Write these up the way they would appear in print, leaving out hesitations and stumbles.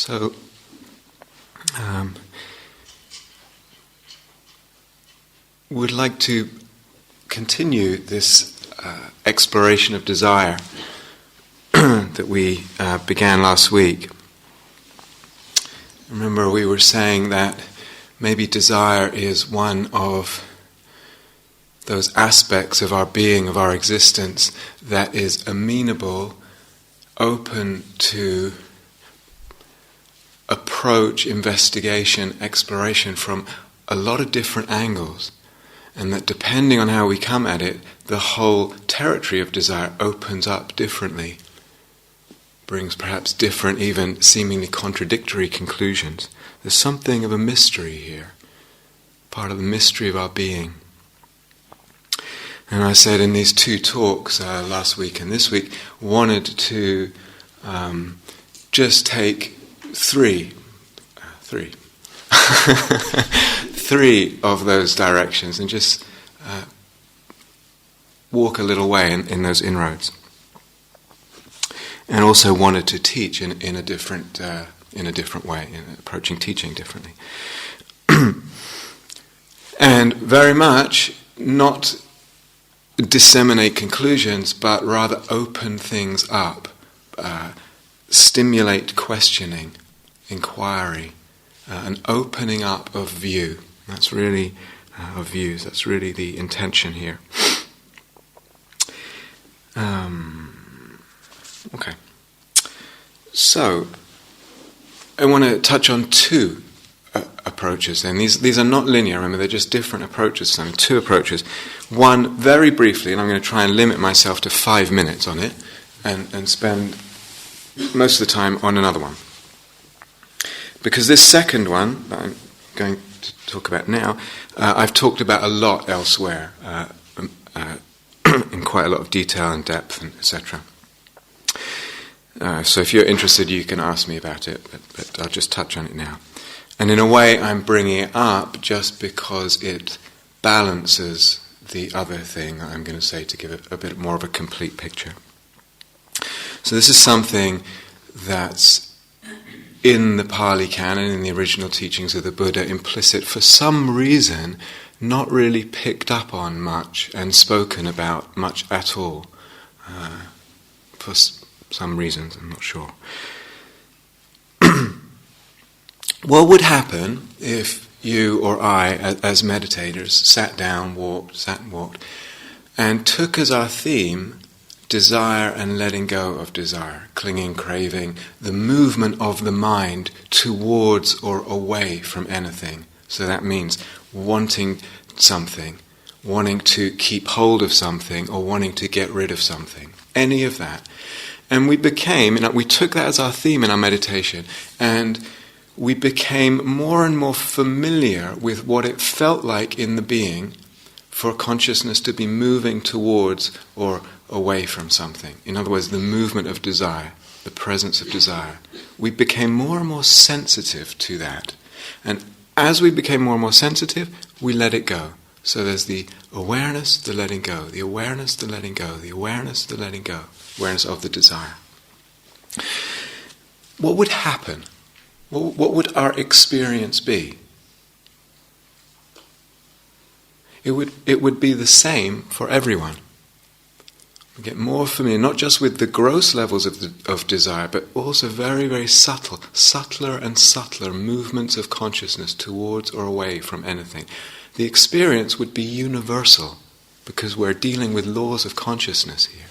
So, would like to continue this exploration of desire that we began last week. Remember, we were saying that maybe desire is one of those aspects of our being, of our existence, that is amenable, open to approach, investigation, exploration from a lot of different angles. And that depending on how we come at it, the whole territory of desire opens up differently, brings perhaps different, even seemingly contradictory conclusions. There's something of a mystery here, part of the mystery of our being. And I said in these two talks, last week and this week, wanted to just take three of those directions and just walk a little way in those inroads. And also wanted to teach in a different way, in approaching teaching differently. And very much not disseminate conclusions, but rather open things up, stimulate questioning, inquiry, an opening up of view. That's really of views. That's really the intention here. Okay. So I want to touch on two approaches. And these are not linear. Remember, they're just different approaches. So two approaches. One, very briefly, and I'm going to try and limit myself to 5 minutes on it, and spend most of the time on another one. Because this second one that I'm going to talk about now, I've talked about a lot elsewhere, in quite a lot of detail and depth, and etc. So if you're interested, you can ask me about it, but I'll just touch on it now. And in a way, I'm bringing it up just because it balances the other thing I'm going to say to give it a bit more of a complete picture. So this is something that's in the Pali Canon, in the original teachings of the Buddha, implicit for some reason, not really picked up on much and spoken about much at all. For some reasons, I'm not sure. What would happen if you or I, as meditators, sat and walked, and took as our theme desire and letting go of desire, clinging, craving, the movement of the mind towards or away from anything. So that means wanting something, wanting to keep hold of something, or wanting to get rid of something. Any of that. And we took that as our theme in our meditation, and we became more and more familiar with what it felt like in the being for consciousness to be moving towards or away from something. In other words, the movement of desire, the presence of desire. We became more and more sensitive to that. And as we became more and more sensitive, we let it go. So there's the awareness, the letting go, the awareness, the letting go, the awareness, the letting go, awareness of the desire. What would happen? What would our experience be? It would be the same for everyone. We get more familiar, not just with the gross levels of desire, but also very, very subtler and subtler movements of consciousness towards or away from anything. The experience would be universal, because we're dealing with laws of consciousness here.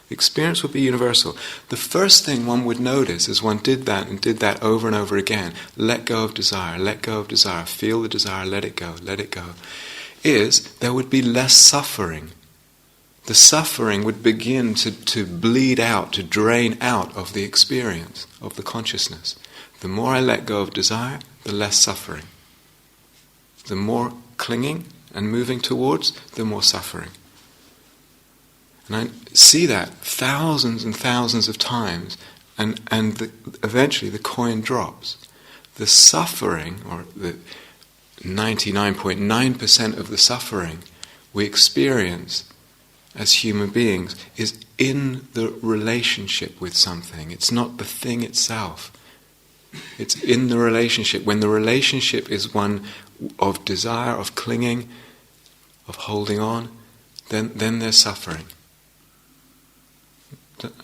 The experience would be universal. The first thing one would notice as one did that and did that over and over again, let go of desire, feel the desire, let it go, is there would be less suffering. The suffering would begin to bleed out, to drain out of the experience, of the consciousness. The more I let go of desire, the less suffering. The more clinging and moving towards, the more suffering. And I see that thousands and thousands of times, and eventually the coin drops. The suffering, or the 99.9% of the suffering we experience as human beings, is in the relationship with something. It's not the thing itself. It's in the relationship. When the relationship is one of desire, of clinging, of holding on, then there's suffering.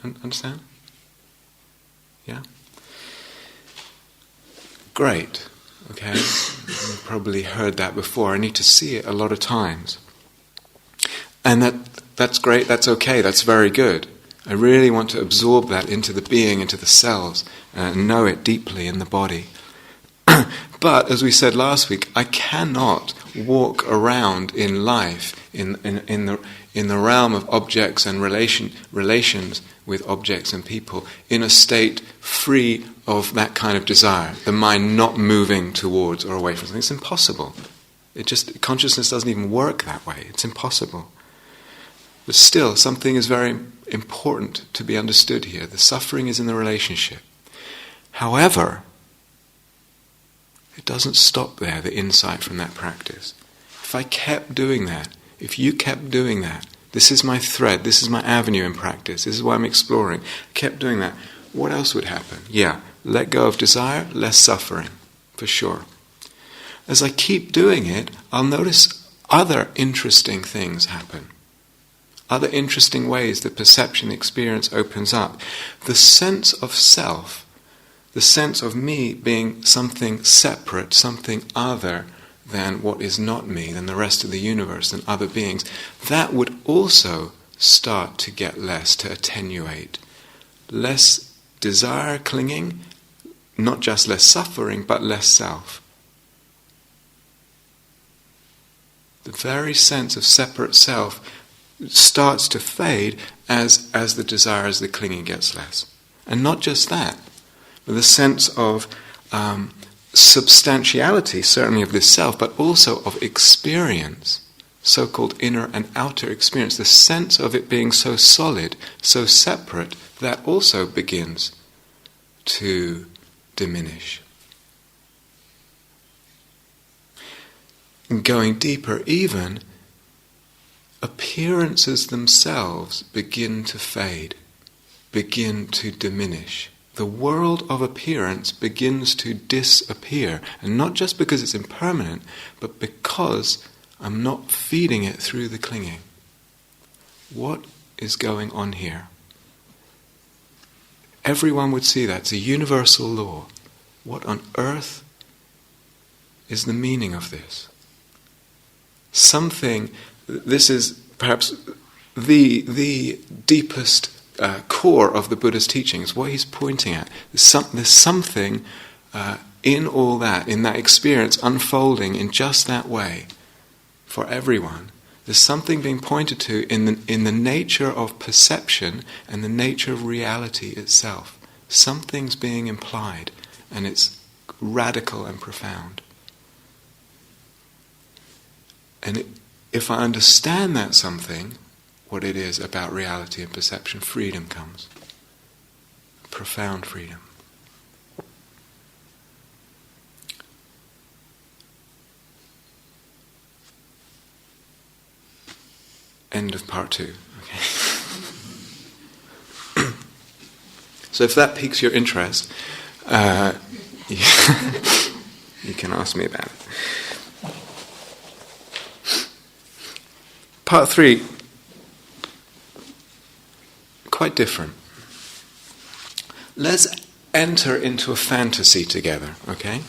Understand? Yeah? Great. Okay? You've probably heard that before. I need to see it a lot of times. And that's great, that's okay, that's very good. I really want to absorb that into the being, into the cells, and know it deeply in the body. But, as we said last week, I cannot walk around in life, in the realm of objects and relations with objects and people, in a state free of that kind of desire, the mind not moving towards or away from something. It's impossible. Consciousness doesn't even work that way. It's impossible. But still, something is very important to be understood here. The suffering is in the relationship. However, it doesn't stop there, the insight from that practice. If I kept doing that, if you kept doing that, this is my thread, this is my avenue in practice, this is why I'm exploring, kept doing that, what else would happen? Yeah, let go of desire, less suffering, for sure. As I keep doing it, I'll notice other interesting things happen. Other interesting ways the perception experience opens up. The sense of self, the sense of me being something separate, something other than what is not me, than the rest of the universe, than other beings, that would also start to get less, to attenuate. Less desire clinging, not just less suffering, but less self. The very sense of separate self starts to fade as the desire, as the clinging gets less. And not just that, but the sense of substantiality, certainly of this self, but also of experience, so-called inner and outer experience, the sense of it being so solid, so separate, that also begins to diminish. And going deeper even, appearances themselves begin to fade, begin to diminish. The world of appearance begins to disappear, and not just because it's impermanent, but because I'm not feeding it through the clinging. What is going on here? Everyone would see that. It's a universal law. What on earth is the meaning of this? This is perhaps the deepest core of the Buddha's teachings. What he's pointing at, there's something in all that, in that experience unfolding in just that way for everyone. There's something being pointed to in the nature of perception and the nature of reality itself. Something's being implied, and it's radical and profound. And if I understand that something, what it is about reality and perception, freedom comes. Profound freedom. End of part 2. Okay. So if that piques your interest, you can ask me about it. Part 3, quite different. Let's enter into a fantasy together, okay?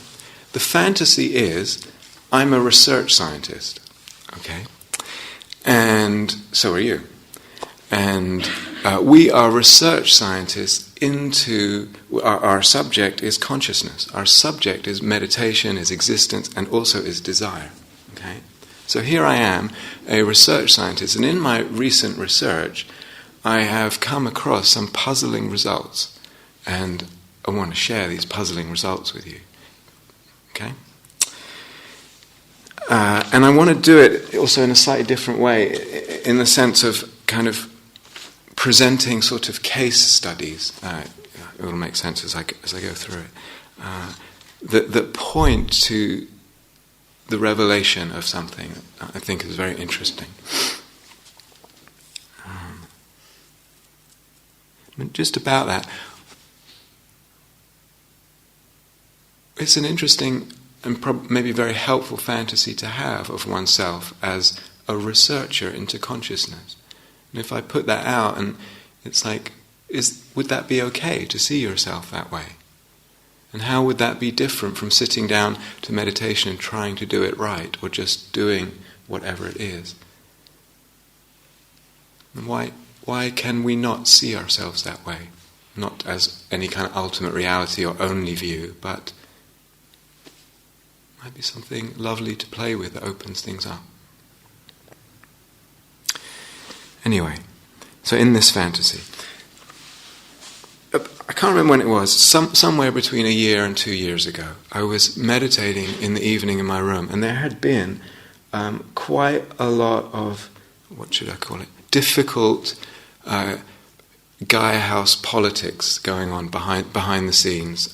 The fantasy is, I'm a research scientist, okay? And so are you. And we are research scientists into, our subject is consciousness. Our subject is meditation, is existence, and also is desire, okay? So here I am, a research scientist, and in my recent research, I have come across some puzzling results, and I want to share these puzzling results with you. Okay? And I want to do it also in a slightly different way, in the sense of kind of presenting sort of case studies. It will make sense as I go through it. That point to the revelation of something I think is very interesting. Just about that, it's an interesting and maybe very helpful fantasy to have of oneself as a researcher into consciousness. And if I put that out, and it's like, would that be okay to see yourself that way? And how would that be different from sitting down to meditation and trying to do it right, or just doing whatever it is? And why can we not see ourselves that way? Not as any kind of ultimate reality or only view, but might be something lovely to play with that opens things up. Anyway, so in this fantasy, I can't remember when it was, somewhere between 1 year and 2 years ago, I was meditating in the evening in my room, and there had been quite a lot of, what should I call it, difficult Gaia House politics going on behind the scenes.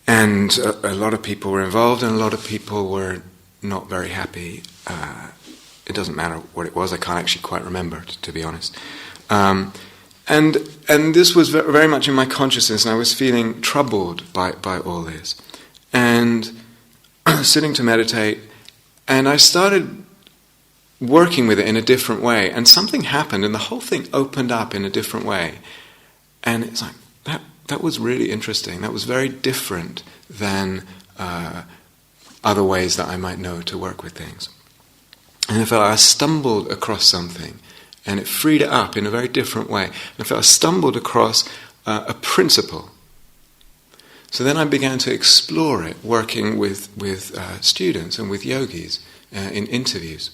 And a lot of people were involved, and a lot of people were not very happy. It doesn't matter what it was, I can't actually quite remember, to be honest. And this was very much in my consciousness, and I was feeling troubled by all this. And sitting to meditate, and I started working with it in a different way, and something happened, and the whole thing opened up in a different way. And it's like, that was really interesting. That was very different than other ways that I might know to work with things. And I felt I stumbled across something, and it freed it up in a very different way. And I felt I stumbled across a principle. So then I began to explore it, working with students and with yogis in interviews.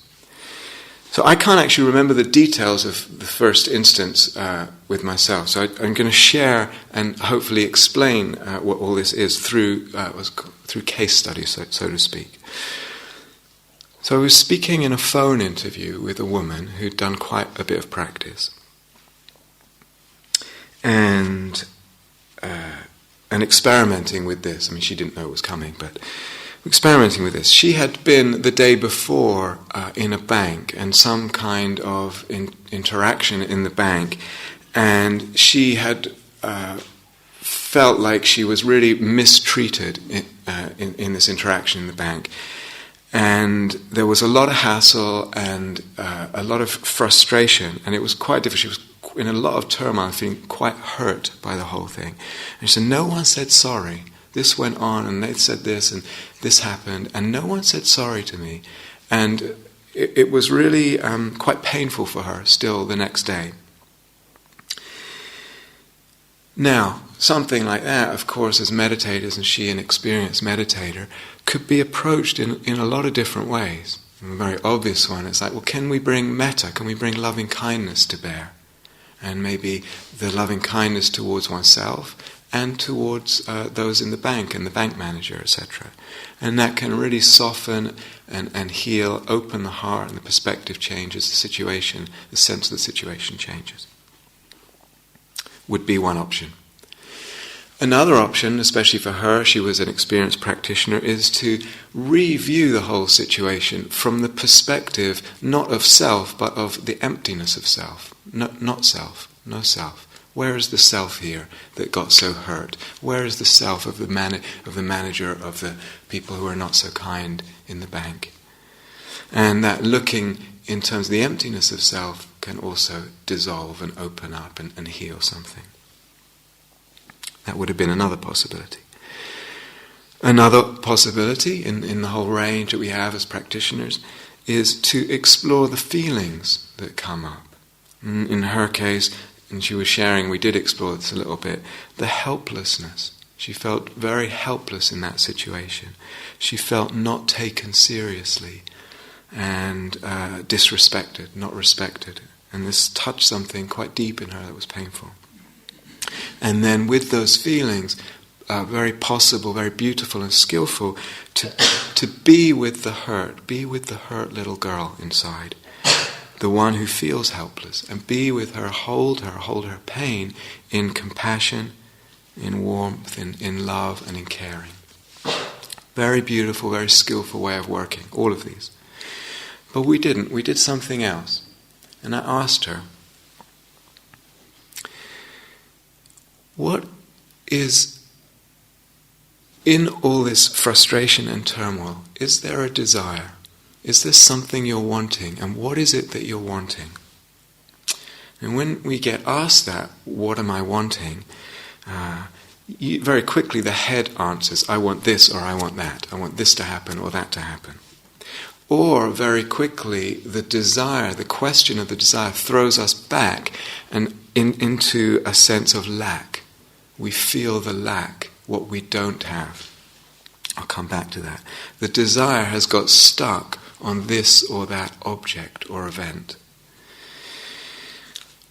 So I can't actually remember the details of the first instance with myself. So I'm going to share and hopefully explain what all this is through case studies, so to speak. So I was speaking in a phone interview with a woman who'd done quite a bit of practice, and experimenting with this. I mean, she didn't know it was coming, but experimenting with this. She had been the day before in a bank, and some kind of interaction in the bank, and she had felt like she was really mistreated in this interaction in the bank. And there was a lot of hassle and a lot of frustration, and it was quite difficult. She was in a lot of turmoil, feeling quite hurt by the whole thing. And she said, no one said sorry. This went on, and they said this, and this happened, and no one said sorry to me. And it was really quite painful for her still the next day. Now, something like that, of course, as meditators, and she an experienced meditator, could be approached in a lot of different ways. And a very obvious one is like, well, can we bring metta? Can we bring loving kindness to bear? And maybe the loving kindness towards oneself and towards those in the bank and the bank manager, etc. And that can really soften and heal, open the heart, and the perspective changes, the situation, the sense of the situation changes. Would be one option. Another option, especially for her, she was an experienced practitioner, is to review the whole situation from the perspective not of self, but of the emptiness of self. Not self, no self. Where is the self here that got so hurt? Where is the self of the manager, of the people who are not so kind in the bank? And that looking in terms of the emptiness of self can also dissolve and open up and heal something. That would have been another possibility. Another possibility in the whole range that we have as practitioners is to explore the feelings that come up. In her case, and she was sharing, we did explore this a little bit, the helplessness. She felt very helpless in that situation. She felt not taken seriously and disrespected, not respected. And this touched something quite deep in her that was painful. And then with those feelings, very possible, very beautiful and skillful, to be with the hurt little girl inside, the one who feels helpless, and be with her, hold her pain in compassion, in warmth, in love, and in caring. Very beautiful, very skillful way of working, all of these. But we didn't. We did something else. And I asked her, what is in all this frustration and turmoil, is there a desire? Is there something you're wanting? And what is it that you're wanting? And when we get asked that, what am I wanting? Very quickly the head answers, I want this or I want that. I want this to happen or that to happen. Or very quickly the desire, the question of the desire throws us back and into a sense of lack. We feel the lack, what we don't have. I'll come back to that. The desire has got stuck on this or that object or event.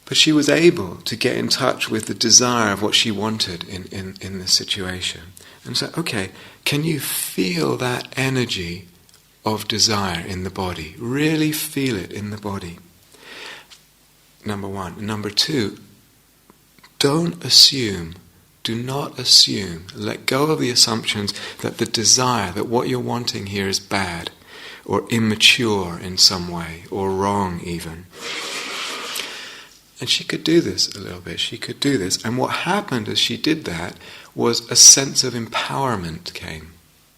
But she was able to get in touch with the desire of what she wanted in the situation. And so, okay, can you feel that energy of desire in the body? Really feel it in the body. Number one. Number two, don't assume, do not assume, let go of the assumptions that the desire, that what you're wanting here is bad, or immature in some way, or wrong even. And she could do this a little bit, she could do this. And what happened as she did that was a sense of empowerment came.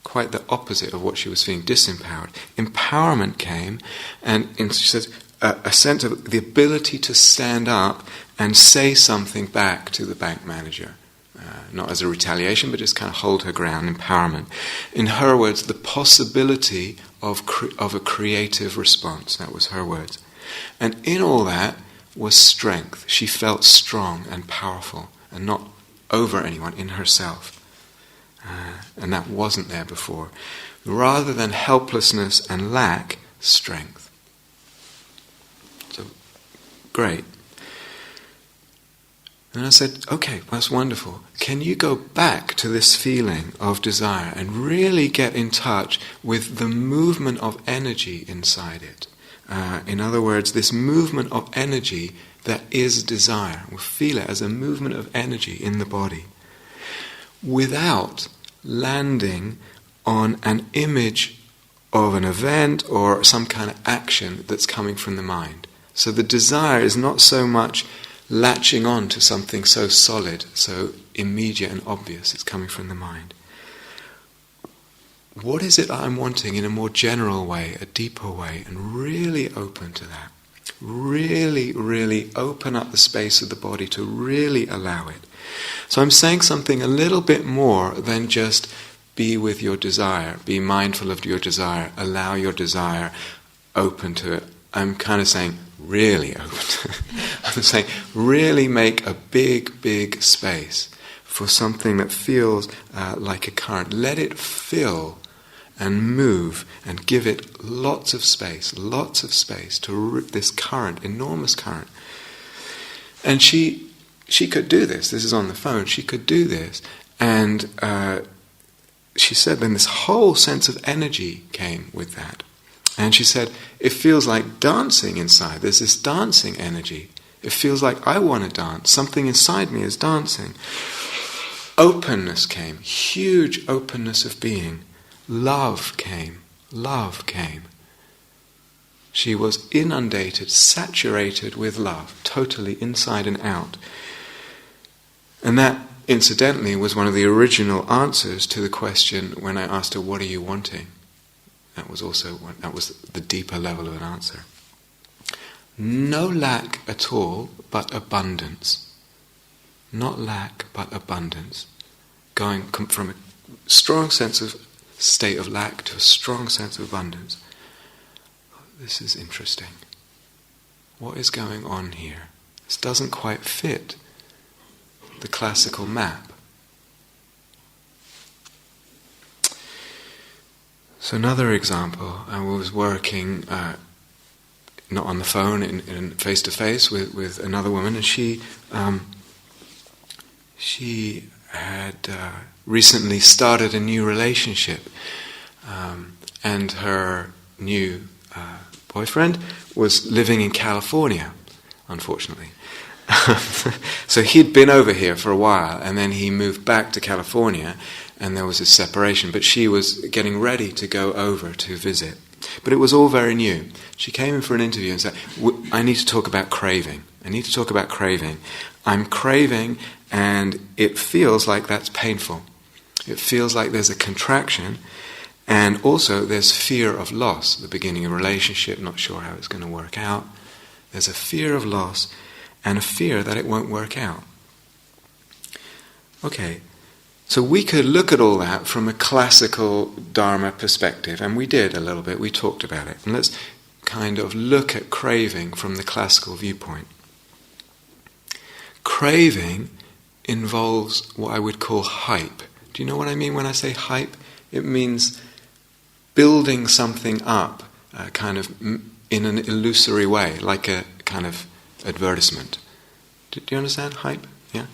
Quite the opposite of what she was feeling, disempowered. Empowerment came, and she says, a sense of the ability to stand up and say something back to the bank manager. Not as a retaliation, but just kind of hold her ground, empowerment. In her words, the possibility of a creative response. That was her words. And in all that was strength. She felt strong and powerful and not over anyone, in herself. And that wasn't there before. Rather than helplessness and lack, strength. So, great. And I said, okay, that's wonderful. Can you go back to this feeling of desire and really get in touch with the movement of energy inside it? In other words, this movement of energy that is desire. We'll feel it as a movement of energy in the body. Without landing on an image of an event or some kind of action that's coming from the mind. So the desire is not so much latching on to something so solid, so immediate and obvious. It's coming from the mind. What is it I'm wanting in a more general way, a deeper way, and really open to that? Really, really open up the space of the body to really allow it. So I'm saying something a little bit more than just be with your desire, be mindful of your desire, allow your desire, open to it. I'm kind of saying really open. I'm saying really make a big, big space for something that feels like a current. Let it fill and move and give it lots of space to this current, enormous current. And she could do this. This is on the phone. She could do this. And she said then this whole sense of energy came with that. And she said, it feels like dancing inside. There's this dancing energy. It feels like I want to dance. Something inside me is dancing. Openness came. Huge openness of being. Love came. Love came. She was inundated, saturated with love, totally inside and out. And that, incidentally, was one of the original answers to the question when I asked her, what are you wanting? That was the deeper level of an answer. No lack at all, but abundance. Not lack, but abundance. Going from a strong sense of state of lack to a strong sense of abundance. This is interesting. What is going on here? This doesn't quite fit the classical map. So another example, I was working not on the phone, in face-to-face with another woman, and she had recently started a new relationship, and her new boyfriend was living in California, unfortunately. So he'd been over here for a while, and then he moved back to California, and there was a separation, but she was getting ready to go over to visit. But it was all very new. She came in for an interview and said, I need to talk about craving. I'm craving, and it feels like that's painful. It feels like there's a contraction, and also there's fear of loss. The beginning of a relationship, not sure how it's going to work out. There's a fear of loss and a fear that it won't work out. Okay, so we could look at all that from a classical Dharma perspective, and we did a little bit, we talked about it. And let's kind of look at craving from the classical viewpoint. Craving involves what I would call hype. Do you know what I mean when I say hype? It means building something up, kind of in an illusory way, like a kind of advertisement. Do you understand hype? Yeah.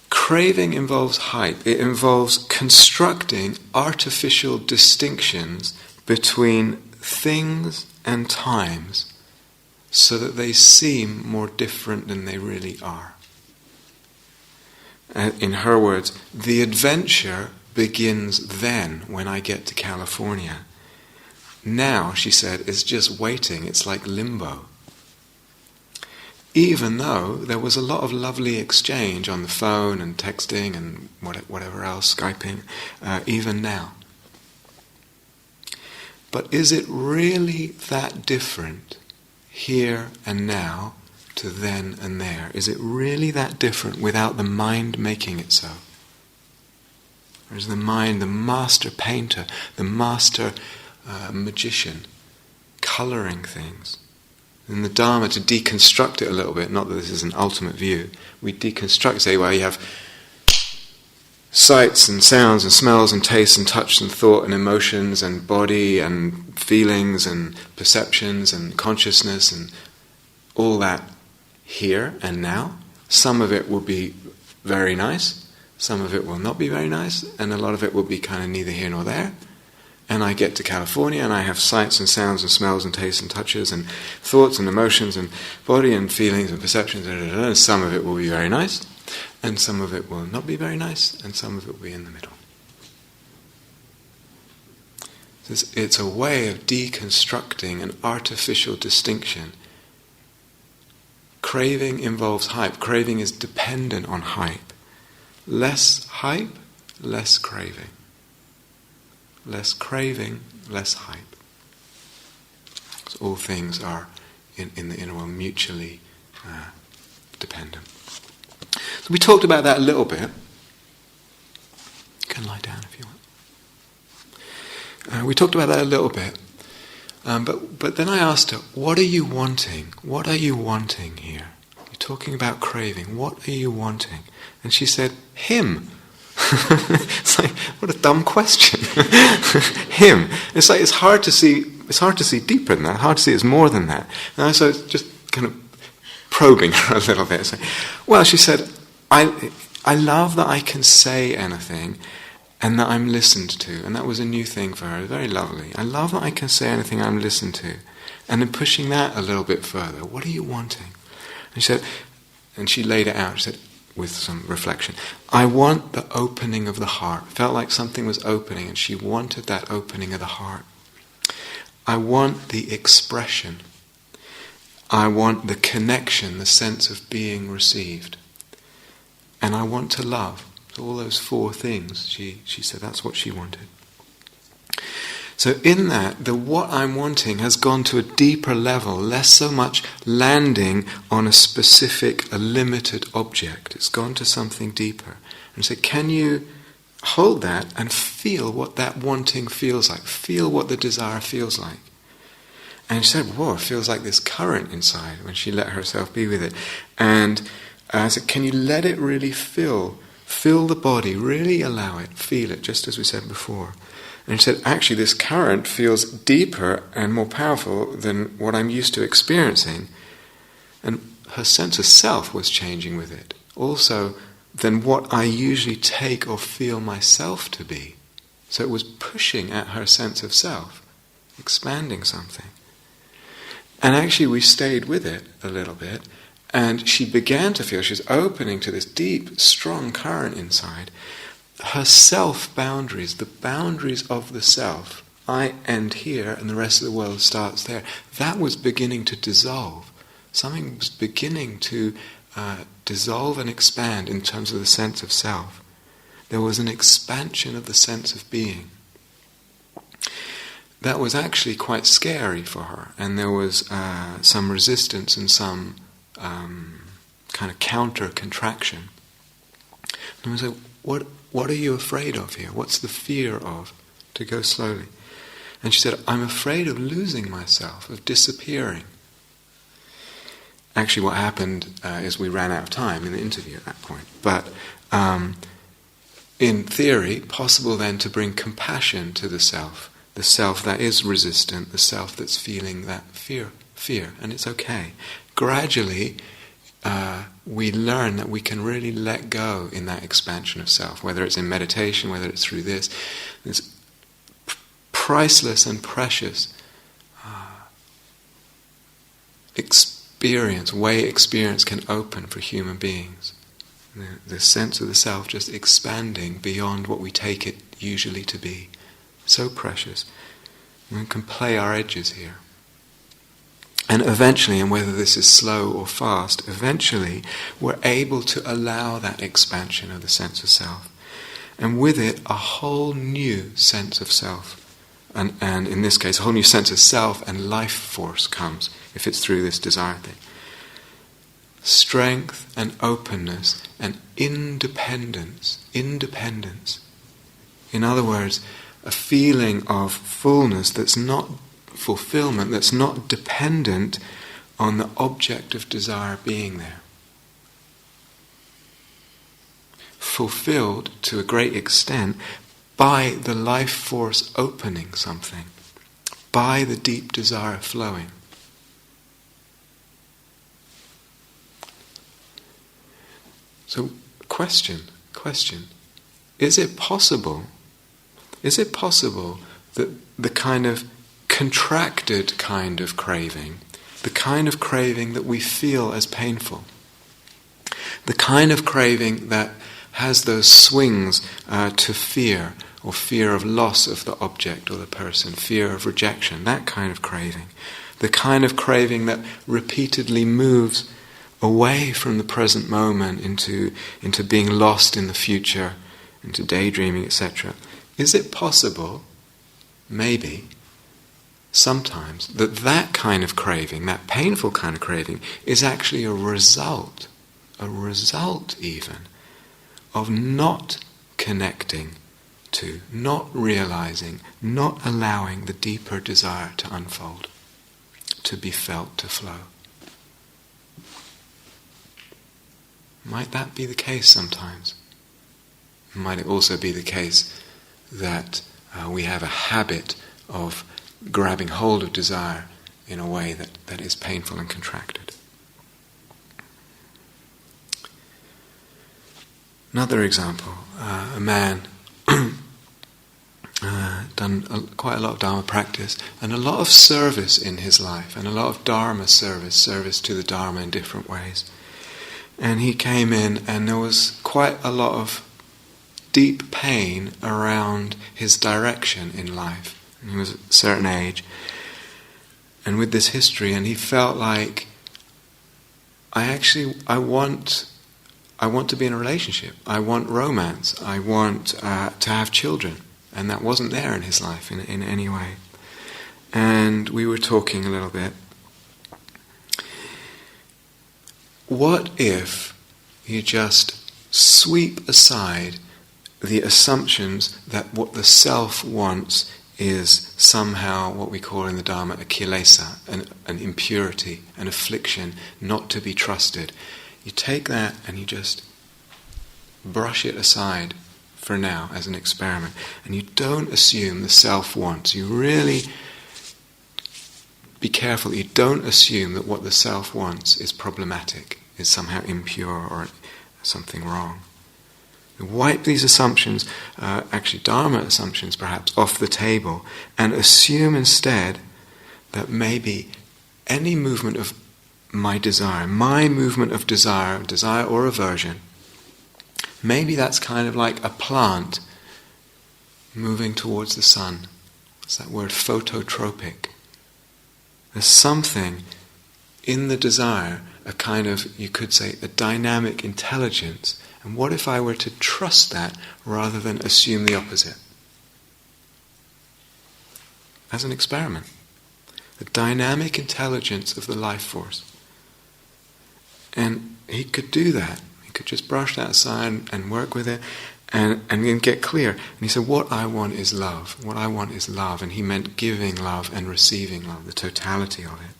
Craving involves hype. It involves constructing artificial distinctions between things and times so that they seem more different than they really are. In her words, the adventure begins then when I get to California. Now, she said, it's just waiting. It's like limbo. Even though there was a lot of lovely exchange on the phone and texting and whatever else, Skyping, even now. But is it really that different here and now to then and there? Is it really that different without the mind making it so? Or is the mind the master painter, the master magician, colouring things? In the Dharma, to deconstruct it a little bit, not that this is an ultimate view, we deconstruct, say, well, you have sights and sounds and smells and tastes and touch and thought and emotions and body and feelings and perceptions and consciousness and all that here and now. Some of it will be very nice, some of it will not be very nice, and a lot of it will be kind of neither here nor there. And I get to California and I have sights and sounds and smells and tastes and touches and thoughts and emotions and body and feelings and perceptions, and some of it will be very nice, and some of it will not be very nice, and some of it will be in the middle. It's a way of deconstructing an artificial distinction. Craving involves hype. Craving is dependent on hype. Less hype, less craving. Less craving, less hype. So all things are, in the inner world, mutually dependent. So we talked about that a little bit. You can lie down if you want. We talked about that a little bit. But then I asked her, what are you wanting? What are you wanting here? You're talking about craving. What are you wanting? And she said, him. It's like, what a dumb question. Him. It's like it's hard to see deeper than that, hard to see it's more than that. And so it's just kind of probing her a little bit. So, well, she said, I love that I can say anything and that I'm listened to. And that was a new thing for her, very lovely. I love that I can say anything I'm listened to. And then pushing that a little bit further, what are you wanting? And she said, and she laid it out, she said, with some reflection, I want the opening of the heart. Felt like something was opening and she wanted that opening of the heart. I want the expression. I want the connection, the sense of being received. And I want to love. So all those four things, she said that's what she wanted. So in that, the what I'm wanting has gone to a deeper level, less so much landing on a specific, a limited object. It's gone to something deeper. And so can you hold that and feel what that wanting feels like? Feel what the desire feels like. And she said, whoa, it feels like this current inside when she let herself be with it. And I said, can you let it really fill the body, really allow it, feel it, just as we said before. And she said, actually, this current feels deeper and more powerful than what I'm used to experiencing. And her sense of self was changing with it. Also, than what I usually take or feel myself to be. So it was pushing at her sense of self, expanding something. And actually, we stayed with it a little bit. And she began to feel, she was opening to this deep, strong current inside. Her self-boundaries, the boundaries of the self, I end here and the rest of the world starts there, that was beginning to dissolve. Something was beginning to dissolve and expand in terms of the sense of self. there was an expansion of the sense of being. That was actually quite scary for her, and there was some resistance and some kind of counter-contraction. And I was like, what are you afraid of here? What's the fear of? To go slowly. And she said, I'm afraid of losing myself, of disappearing. Actually, what happened is we ran out of time in the interview at that point. But in theory, possible then to bring compassion to the self that is resistant, the self that's feeling that fear, and it's okay. Gradually, we learn that we can really let go in that expansion of self, whether it's in meditation, whether it's through this priceless and precious experience can open for human beings. The sense of the self just expanding beyond what we take it usually to be. So precious. We can play our edges here. And eventually, and whether this is slow or fast, eventually we're able to allow that expansion of the sense of self. And with it, a whole new sense of self. And in this case, a whole new sense of self and life force comes, if it's through this desire thing. Strength and openness and independence. In other words, a feeling of fullness that's not fulfillment, that's not dependent on the object of desire being there. Fulfilled to a great extent by the life force opening something, by the deep desire flowing. So, question, is it possible that the kind of contracted kind of craving, the kind of craving that we feel as painful, the kind of craving that has those swings to fear, or fear of loss of the object or the person, fear of rejection, that kind of craving, the kind of craving that repeatedly moves away from the present moment into being lost in the future, into daydreaming, etc. Is it possible, maybe, sometimes, that kind of craving, that painful kind of craving, is actually a result even, of not connecting to, not realizing, not allowing the deeper desire to unfold, to be felt, to flow? Might that be the case sometimes? Might it also be the case that we have a habit of grabbing hold of desire in a way that is painful and contracted? Another example, a man done quite a lot of Dharma practice and a lot of service in his life, and a lot of Dharma service to the Dharma in different ways. And he came in and there was quite a lot of deep pain around his direction in life. And he was at a certain age, and with this history, and he felt like, I want to be in a relationship. I want romance. I want to have children. And that wasn't there in his life in any way. And we were talking a little bit. What if you just sweep aside the assumptions that what the self wants is somehow what we call in the Dharma a kilesa, an impurity, an affliction, not to be trusted. You take that and you just brush it aside for now as an experiment. And you don't assume the self wants. You really be careful. You don't assume that what the self wants is problematic, is somehow impure or something wrong. You wipe these assumptions, actually Dharma assumptions perhaps, off the table and assume instead that maybe any movement of my movement of desire or aversion, maybe that's kind of like a plant moving towards the sun. It's that word phototropic. There's something in the desire a kind of, you could say, a dynamic intelligence. And what if I were to trust that rather than assume the opposite? As an experiment. The dynamic intelligence of the life force. And he could do that. He could just brush that aside and work with it and then get clear. And he said, what I want is love. What I want is love. And he meant giving love and receiving love, the totality of it.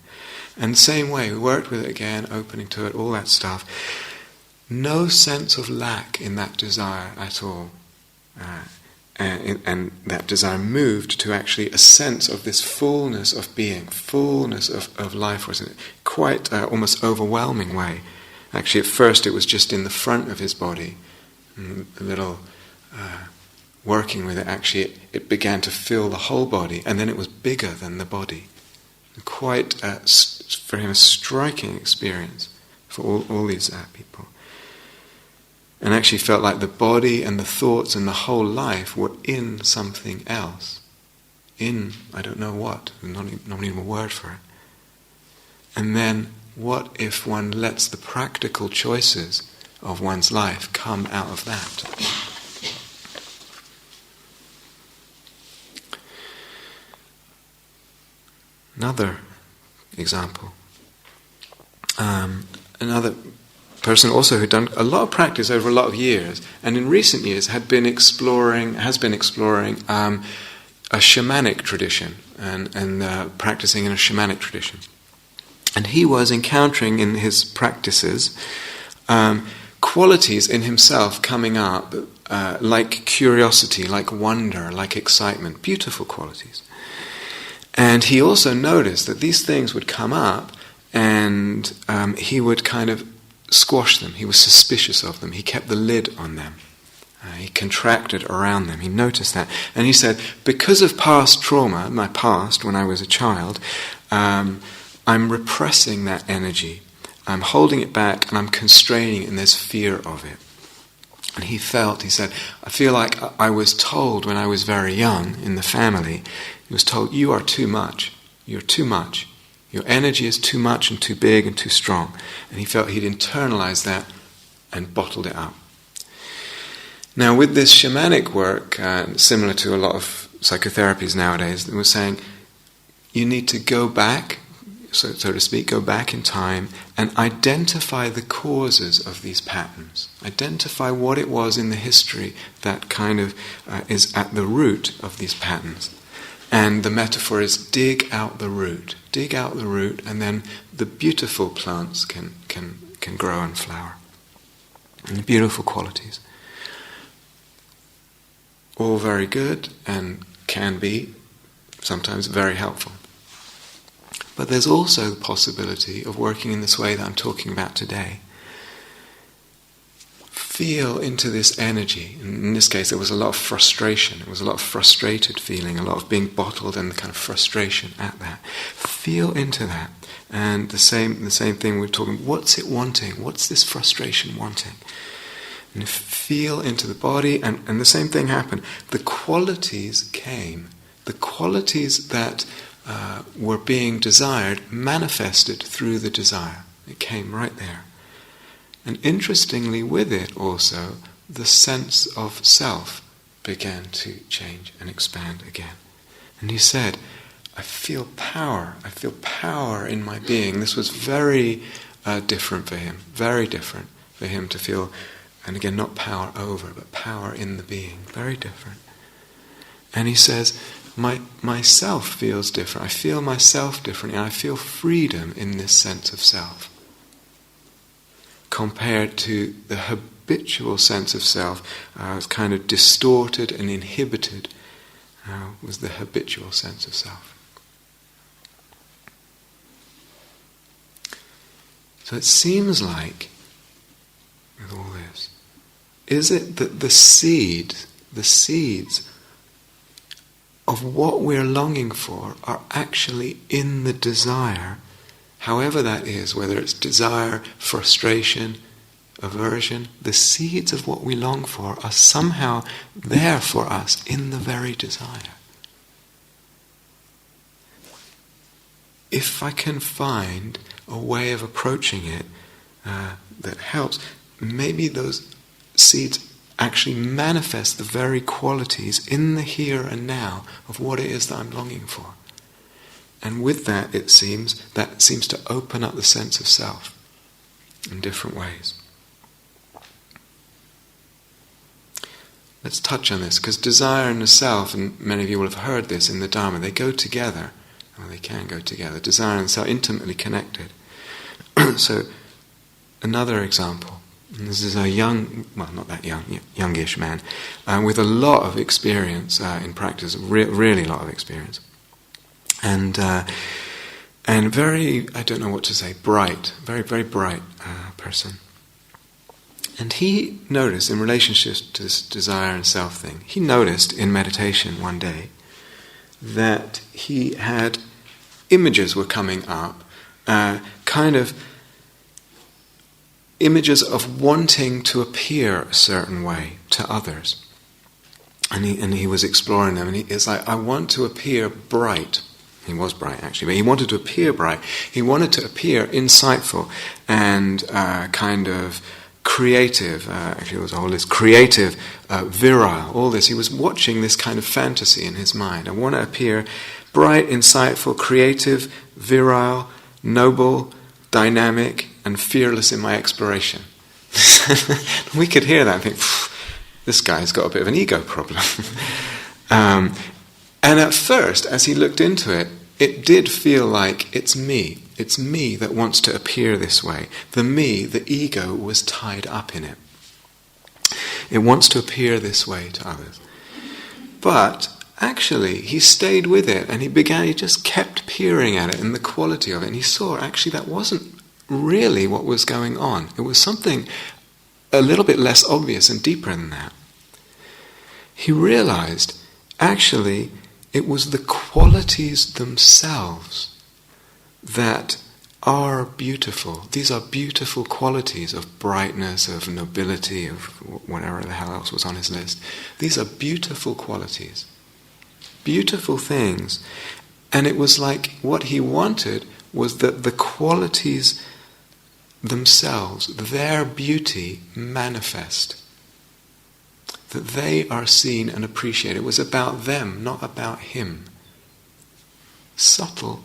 And the same way, we worked with it again, opening to it, all that stuff. No sense of lack in that desire at all. And that desire moved to actually a sense of this fullness of being, fullness of life force, in a quite almost overwhelming way. Actually, at first it was just in the front of his body. A little working with it, actually it began to fill the whole body, and then it was bigger than the body. Quite, for him, a striking experience for all these people. And actually felt like the body and the thoughts and the whole life were in something else. In, I don't know what, not even a word for it. And then, what if one lets the practical choices of one's life come out of that? Another example. Another person also who'd done a lot of practice over a lot of years, and in recent years has been exploring a shamanic tradition and practicing in a shamanic tradition. And he was encountering in his practices qualities in himself coming up, like curiosity, like wonder, like excitement, beautiful qualities. And he also noticed that these things would come up, and he would kind of squash them. He was suspicious of them. He kept the lid on them. He contracted around them. He noticed that. And he said, because of past trauma, my past, when I was a child, I'm repressing that energy. I'm holding it back and I'm constraining it, and there's fear of it. And he said, I feel like I was told when I was very young in the family, he was told, you are too much. You're too much. Your energy is too much and too big and too strong. And he felt he'd internalized that and bottled it up. Now with this shamanic work, similar to a lot of psychotherapies nowadays, it was saying you need to go back, so to speak, go back in time and identify the causes of these patterns. Identify what it was in the history that kind of is at the root of these patterns. And the metaphor is dig out the root. Dig out the root, and then the beautiful plants can grow and flower. And the beautiful qualities. All very good and can be sometimes very helpful. But there's also the possibility of working in this way that I'm talking about today. Feel into this energy. In this case, there was a lot of frustration. It was a lot of frustrated feeling, a lot of being bottled, and the kind of frustration at that. Feel into that, and the same thing we're talking. What's it wanting? What's this frustration wanting? And feel into the body, and the same thing happened. The qualities came. The qualities that were being desired manifested through the desire. It came right there. And interestingly, with it also, the sense of self began to change and expand again. And he said, I feel power in my being. This was very different for him, very different for him to feel, and again, not power over, but power in the being, very different. And he says, myself feels different. I feel myself differently, and I feel freedom in this sense of self, compared to the habitual sense of self. It's kind of distorted and inhibited, was the habitual sense of self. So it seems like, with all this, is it that the seeds of what we're longing for are actually in the desire, however that is, whether it's desire, frustration, aversion, the seeds of what we long for are somehow there for us in the very desire. if I can find a way of approaching it that helps, maybe those seeds actually manifest the very qualities in the here and now of what it is that I'm longing for. And with that, that seems to open up the sense of self in different ways. Let's touch on this, because desire and the self, and many of you will have heard this in the Dharma, they go together, or they can go together. Desire and self are intimately connected. So, another example. And this is a young, well, not that young, youngish man, with a lot of experience in practice, really a lot of experience. And very, I don't know what to say, bright, very, very bright person. And he noticed, in relationship to this desire and self thing, he noticed in meditation one day that he had images were coming up, kind of images of wanting to appear a certain way to others. And he was exploring them, and it's like, I want to appear bright. He was bright, actually, but he wanted to appear bright. He wanted to appear insightful and kind of creative. Actually, it was a whole list. Creative, virile, all this. He was watching this kind of fantasy in his mind. I want to appear bright, insightful, creative, virile, noble, dynamic, and fearless in my exploration. We could hear that and think, this guy's got a bit of an ego problem. And at first, as he looked into it, it did feel like it's me. It's me that wants to appear this way. The me, the ego, was tied up in it. It wants to appear this way to others. But actually, he stayed with it, and he just kept peering at it and the quality of it, and he saw actually that wasn't really what was going on. It was something a little bit less obvious and deeper than that. He realized, actually, it was the qualities themselves that are beautiful. These are beautiful qualities of brightness, of nobility, of whatever the hell else was on his list. These are beautiful qualities. Beautiful things. And it was like what he wanted was that the qualities themselves, their beauty, manifest. That they are seen and appreciated. It was about them, not about him. Subtly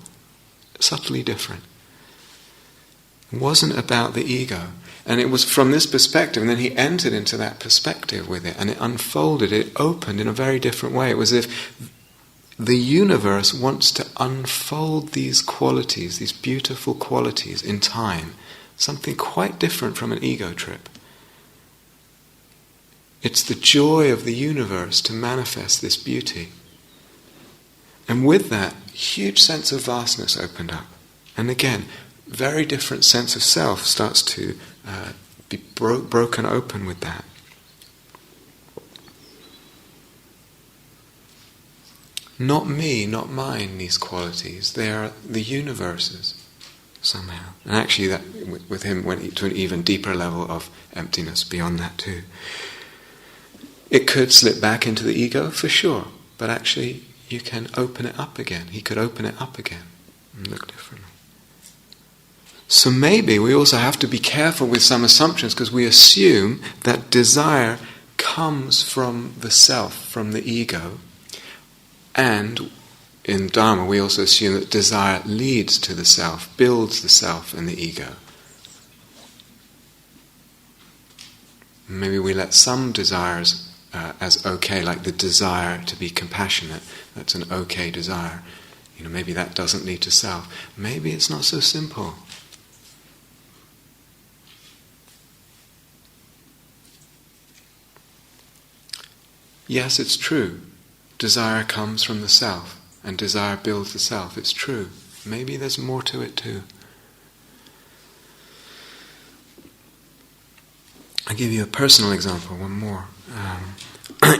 different. It wasn't about the ego. And it was from this perspective, and then he entered into that perspective with it, and it unfolded, it opened in a very different way. It was as if the universe wants to unfold these qualities, these beautiful qualities in time. Something quite different from an ego trip. It's the joy of the universe to manifest this beauty. And with that, huge sense of vastness opened up. And again, very different sense of self starts to be broken open with that. Not me, not mine, these qualities. They are the universe's somehow. And actually that, with him, went to an even deeper level of emptiness beyond that too. It could slip back into the ego, for sure. But actually, you can open it up again. He could open it up again and look differently. So maybe we also have to be careful with some assumptions, because we assume that desire comes from the self, from the ego. And in Dharma, we also assume that desire leads to the self, builds the self and the ego. Maybe we let some desires as okay, like the desire to be compassionate, that's an okay desire. Maybe that doesn't lead to self. Maybe it's not so simple. Yes, it's true. Desire comes from the self, and desire builds the self. It's true. Maybe there's more to it too. I'll give you a personal example, one more.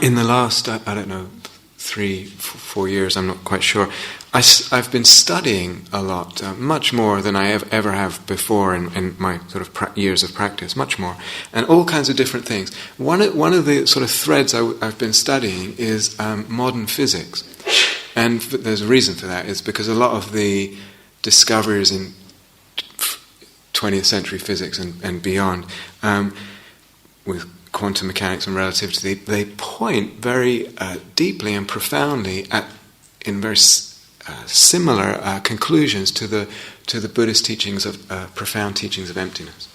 In the last, 3, 4 years, I'm not quite sure, I've been studying a lot, much more than I ever have before in my sort of years of practice, much more, and all kinds of different things. One of the sort of threads I've been studying is modern physics, and there's a reason for that. It's because a lot of the discoveries in 20th century physics and beyond, with quantum mechanics and relativity, they point very deeply and profoundly in very similar conclusions to the Buddhist teachings of profound teachings of emptiness.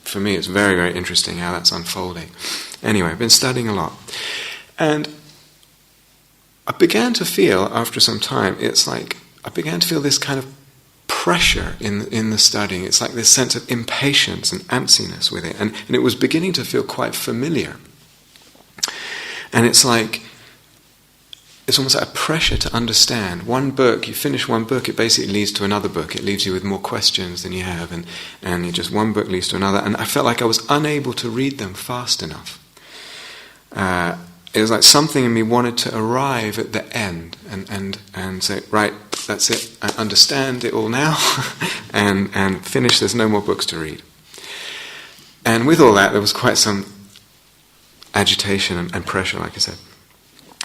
For me, it's very, very interesting how that's unfolding. Anyway, I've been studying a lot, and I began to feel after some time, I began to feel this kind of pressure in the studying. It's like this sense of impatience and antsiness with it, and it was beginning to feel quite familiar. And it's almost like a pressure to understand. One book, you finish one book, it basically leads to another book. It leaves you with more questions than you have, and just one book leads to another. And I felt like I was unable to read them fast enough. It was like something in me wanted to arrive at the end and say, right, that's it, I understand it all now, and finish, there's no more books to read. And with all that, there was quite some agitation and pressure, like I said.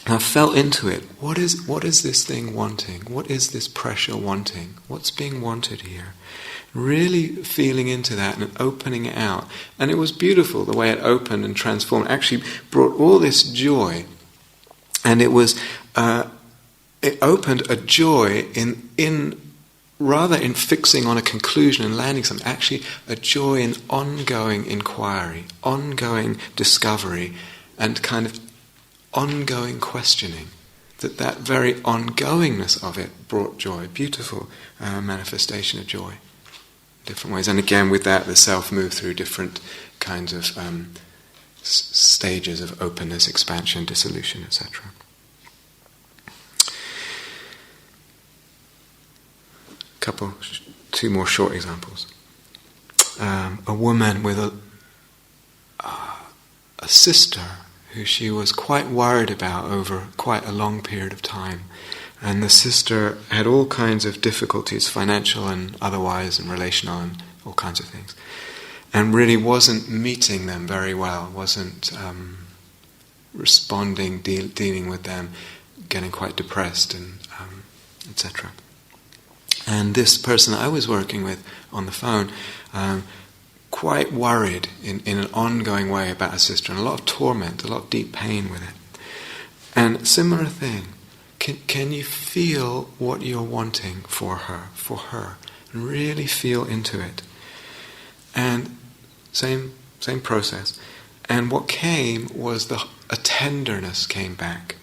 And I felt into it. What is this thing wanting? What is this pressure wanting? What's being wanted here? Really feeling into that and opening it out. And it was beautiful the way it opened and transformed. It actually brought all this joy. And it was, it opened a joy in rather in fixing on a conclusion and landing something, actually a joy in ongoing inquiry, ongoing discovery, and kind of ongoing questioning. That very ongoingness of it brought joy, beautiful manifestation of joy. Different ways, and again with that the self moved through different kinds of stages of openness, expansion, dissolution, etc. Two more short examples. A woman with a sister who she was quite worried about over quite a long period of time. And the sister had all kinds of difficulties, financial and otherwise, and relational and all kinds of things. And really wasn't meeting them very well, wasn't responding, dealing with them, getting quite depressed, and etc. And this person I was working with on the phone, quite worried in an ongoing way about her sister, and a lot of torment, a lot of deep pain with it. And similar thing. Can you feel what you're wanting for her, and really feel into it? And same process. And what came was a tenderness came back,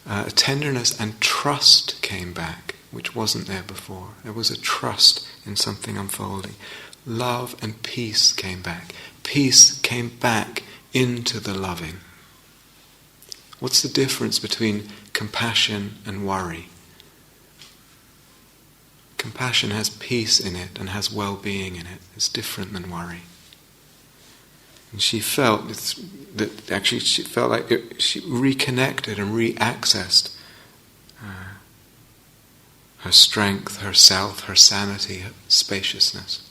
a tenderness and trust came back, which wasn't there before. There was a trust in something unfolding. Love and peace came back. Peace came back into the loving. What's the difference between compassion and worry? Compassion has peace in it and has well-being in it. It's different than worry. And she felt she reconnected and reaccessed her strength, her self, her sanity, her spaciousness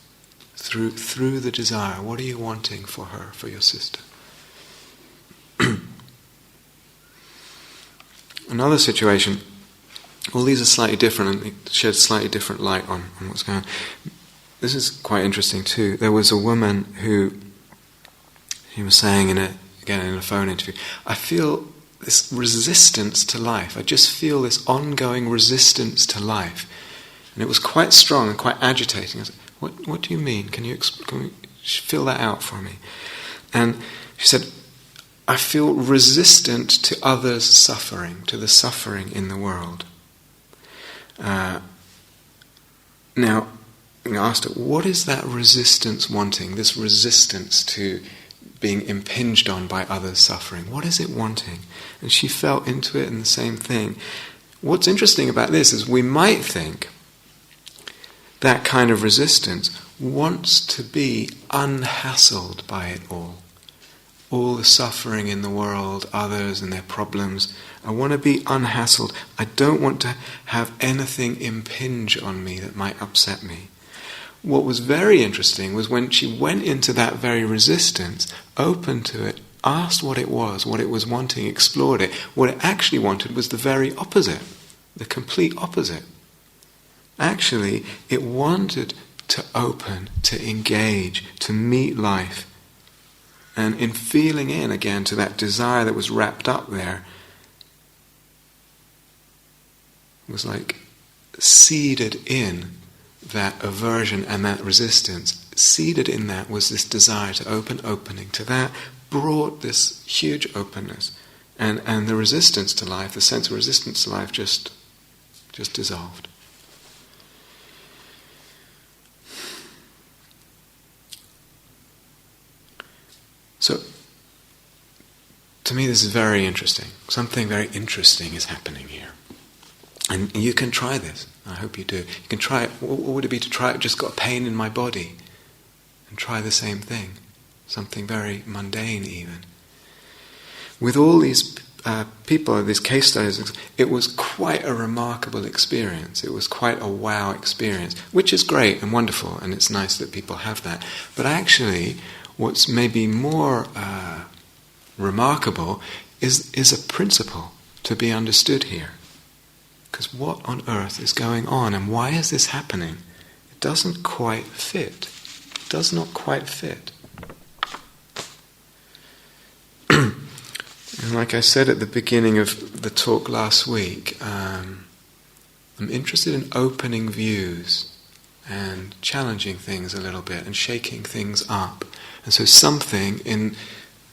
through the desire. What are you wanting for her, for your sister? Another situation, all these are slightly different and they shed slightly different light on what's going on. This is quite interesting too. There was a woman who, she was saying in a phone interview, I feel this resistance to life. I just feel this ongoing resistance to life. And it was quite strong and quite agitating. I was like, what do you mean? Can you fill that out for me? And she said, I feel resistant to others' suffering, to the suffering in the world. Now, I asked her, what is that resistance wanting? This resistance to being impinged on by others' suffering. What is it wanting? And she felt into it in the same thing. What's interesting about this is we might think that kind of resistance wants to be unhassled by it all. All the suffering in the world, others and their problems. I want to be unhassled. I don't want to have anything impinge on me that might upset me. What was very interesting was when she went into that very resistance, opened to it, asked what it was wanting, explored it, what it actually wanted was the very opposite, the complete opposite. Actually, it wanted to open, to engage, to meet life. And in feeling in again to that desire that was wrapped up there, was like seeded in that aversion and that resistance. Seeded in that was this desire to opening to that, brought this huge openness. And the resistance to life, the sense of resistance to life just dissolved. So, to me this is very interesting. Something very interesting is happening here. And you can try this. I hope you do. You can try it. What would it be to try it? Just got a pain in my body. And try the same thing. Something very mundane even. With all these people, these case studies, it was quite a remarkable experience. It was quite a wow experience, which is great and wonderful, and it's nice that people have that. But actually, what's maybe more remarkable is a principle to be understood here. Because what on earth is going on, and why is this happening? It doesn't quite fit. It does not quite fit. And like I said at the beginning of the talk last week, I'm interested in opening views and challenging things a little bit and shaking things up. And so something in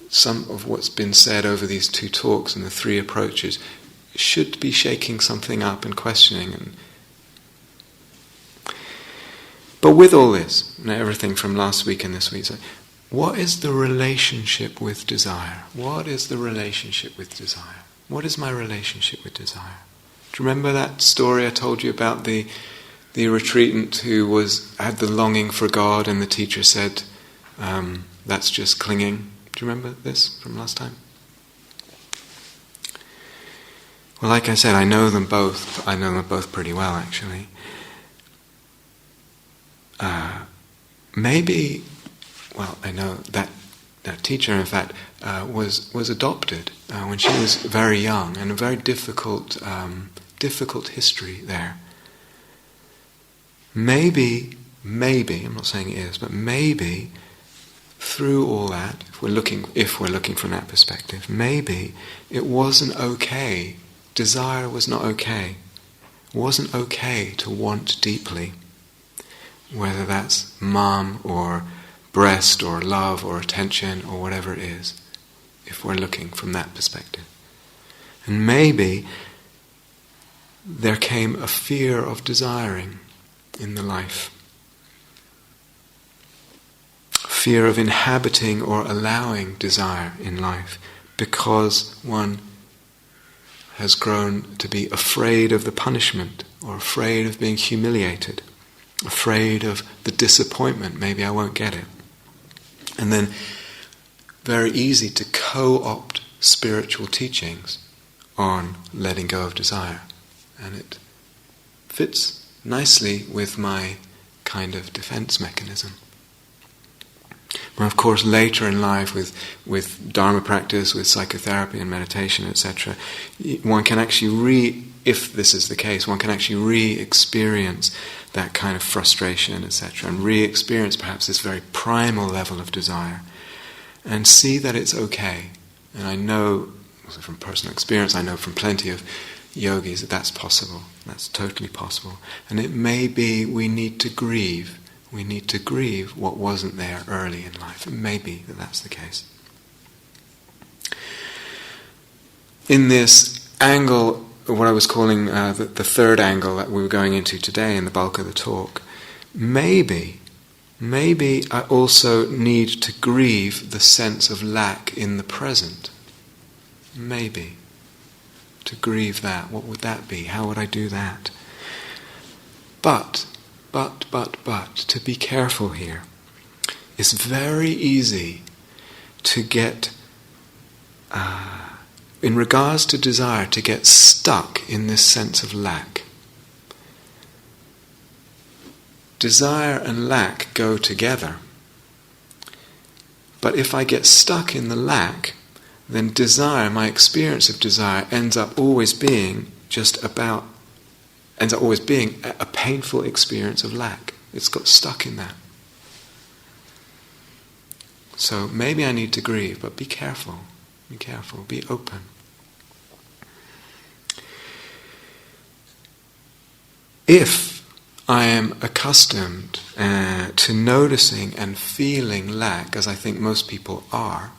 some of what's been said over these two talks and the three approaches should be shaking something up and questioning. But with all this, everything from last week and this week, so what is the relationship with desire? What is the relationship with desire? What is my relationship with desire? Do you remember that story I told you about the retreatant who had the longing for God, and the teacher said, that's just clinging? Do you remember this from last time? Well, like I said, I know them both. I know them both pretty well, actually. I know that teacher, in fact, was adopted when she was very young, and a very difficult history there. Maybe, I'm not saying it is, but maybe through all that, if we're looking from that perspective, maybe it wasn't okay. Desire was not okay. It wasn't okay to want deeply, whether that's mom or breast or love or attention or whatever it is, if we're looking from that perspective. And maybe there came a fear of desiring in the life. Fear of inhabiting or allowing desire in life, because one has grown to be afraid of the punishment, or afraid of being humiliated, afraid of the disappointment, maybe I won't get it. And then very easy to co-opt spiritual teachings on letting go of desire. And it fits nicely with my kind of defense mechanism. But of course later in life with Dharma practice, with psychotherapy and meditation, etc., one can actually if this is the case, one can actually re-experience that kind of frustration, etc., and re-experience perhaps this very primal level of desire, and see that it's okay. And I know, also from personal experience, I know from plenty of yogis that that's possible. That's totally possible. And it may be we need to grieve. We need to grieve what wasn't there early in life. It may be that that's the case. In this angle, what I was calling the third angle that we were going into today in the bulk of the talk, maybe I also need to grieve the sense of lack in the present. Maybe. To grieve that. What would that be? How would I do that? But, to be careful here. It's very easy to get, in regards to desire, to get stuck in this sense of lack. Desire and lack go together. But if I get stuck in the lack, then desire, my experience of desire, ends up always being just about ends up always being a painful experience of lack. It's got stuck in that. So maybe I need to grieve, but be careful, be open. If I am accustomed to noticing and feeling lack, as I think most people are,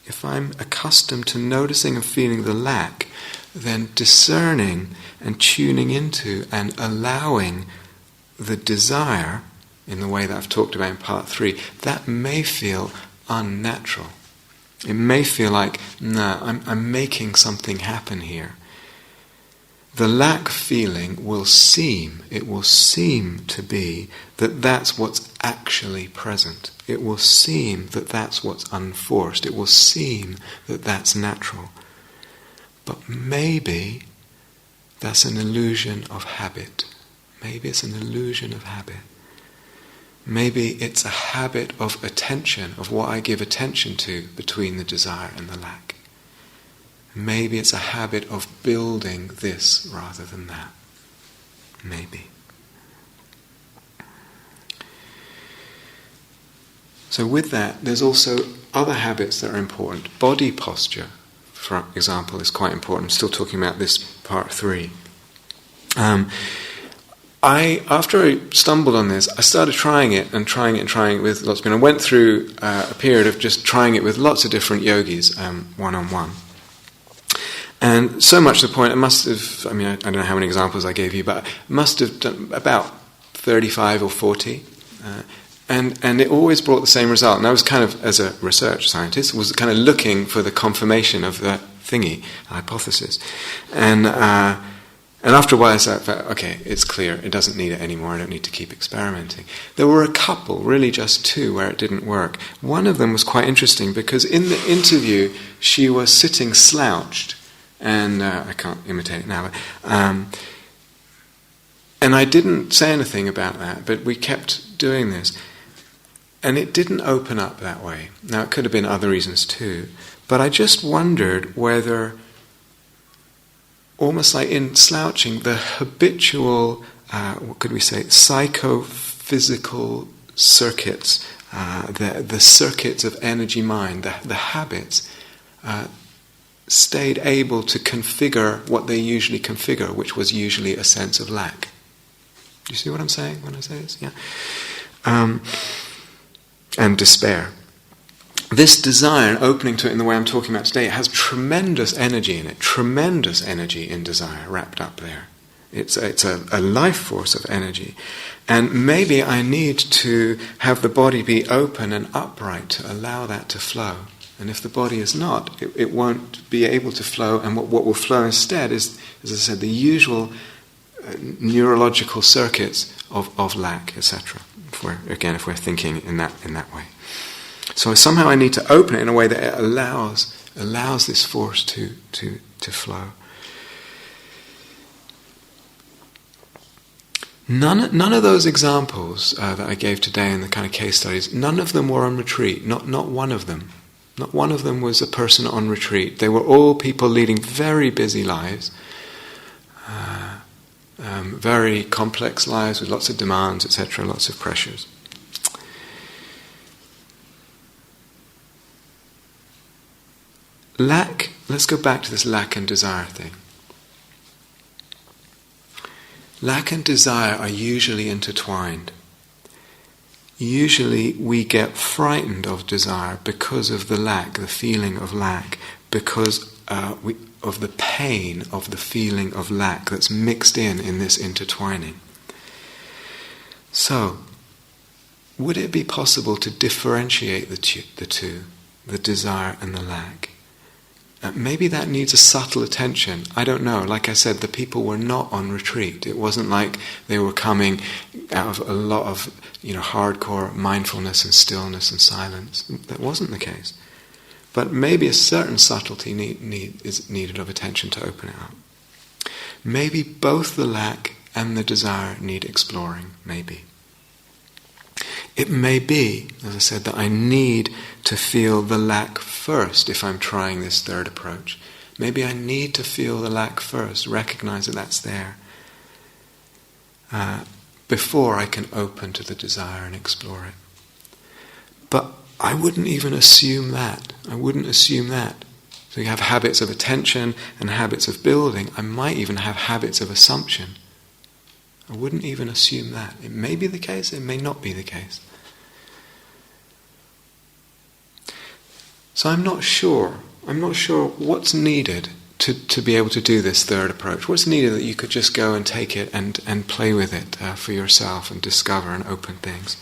if I'm accustomed to noticing and feeling the lack, then discerning and tuning into and allowing the desire, in the way that I've talked about in part 3, that may feel unnatural. It may feel like, I'm making something happen here. The lack feeling will seem to be that that's what's actually present. It will seem that that's what's unforced. It will seem that that's natural. But maybe that's an illusion of habit. Maybe it's an illusion of habit. Maybe it's a habit of attention, of what I give attention to between the desire and the lack. Maybe it's a habit of building this rather than that. Maybe. So with that, there's also other habits that are important. Body posture, for example, is quite important. I'm still talking about this part 3. After I stumbled on this, I started trying it with lots of people. I went through a period of just trying it with lots of different yogis, one-on-one. And so much to the point, I don't know how many examples I gave you, but I must have done about 35 or 40. And it always brought the same result. And I was kind of, as a research scientist, was kind of looking for the confirmation of that hypothesis. And after a while I thought, okay, it's clear, it doesn't need it anymore, I don't need to keep experimenting. There were a couple, really just 2, where it didn't work. One of them was quite interesting because in the interview she was sitting slouched, and I can't imitate it now, but, and I didn't say anything about that, but we kept doing this. And it didn't open up that way. Now it could have been other reasons too, but I just wondered whether, almost like in slouching, the habitual, psychophysical circuits, the circuits of energy mind, the habits, stayed able to configure what they usually configure, which was usually a sense of lack. Do you see what I'm saying when I say this? Yeah. And despair. This desire, and opening to it in the way I'm talking about today, it has tremendous energy in it, tremendous energy in desire wrapped up there. It's a life force of energy. And maybe I need to have the body be open and upright to allow that to flow. And if the body is not, it won't be able to flow, and what will flow instead is, as I said, the usual neurological circuits of lack, etc. If we're thinking in that way. So somehow I need to open it in a way that it allows this force to flow. None of those examples that I gave today in the kind of case studies, none of them were on retreat. Not one of them. Not one of them was a person on retreat. They were all people leading very busy lives, very complex lives with lots of demands, etc., lots of pressures. Lack, let's go back to this lack and desire thing. Lack and desire are usually intertwined. Usually we get frightened of desire because of the lack, the feeling of lack, because of the pain of the feeling of lack that's mixed in this intertwining. So, would it be possible to differentiate the two, the desire and the lack? Maybe that needs a subtle attention. I don't know. Like I said, the people were not on retreat. It wasn't like they were coming out of a lot of hardcore mindfulness and stillness and silence. That wasn't the case. But maybe a certain subtlety is needed of attention to open it up. Maybe both the lack and the desire need exploring. Maybe. It may be, as I said, that I need to feel the lack first if I'm trying this third approach. Maybe I need to feel the lack first, recognize that that's there. before I can open to the desire and explore it. But I wouldn't even assume that. I wouldn't assume that. So you have habits of attention and habits of building. I might even have habits of assumption. I wouldn't even assume that. It may be the case, it may not be the case. So I'm not sure what's needed to be able to do this third approach. What's needed that you could just go and take it and play with it for yourself and discover and open things.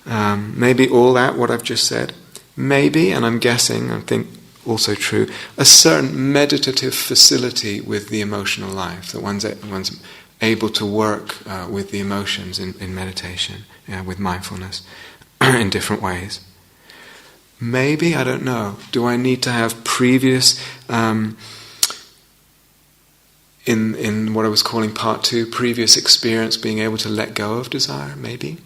Maybe all that, what I've just said. Maybe, and I'm guessing, I think also true, a certain meditative facility with the emotional life, that one's able to work with the emotions in meditation, with mindfulness, in different ways. Maybe, I don't know, do I need to have previous, in what I was calling part 2, previous experience being able to let go of desire? Maybe.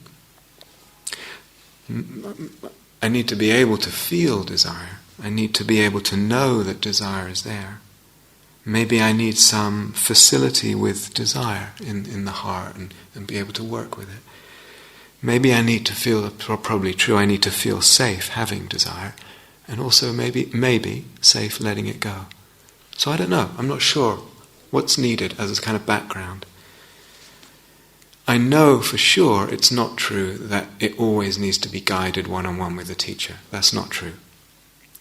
I need to be able to feel desire. I need to be able to know that desire is there. Maybe I need some facility with desire in the heart and be able to work with it. Maybe I need to feel, probably true, I need to feel safe having desire, and also maybe safe letting it go. So I don't know, I'm not sure what's needed as a kind of background. I know for sure it's not true that it always needs to be guided one-on-one with a teacher. That's not true.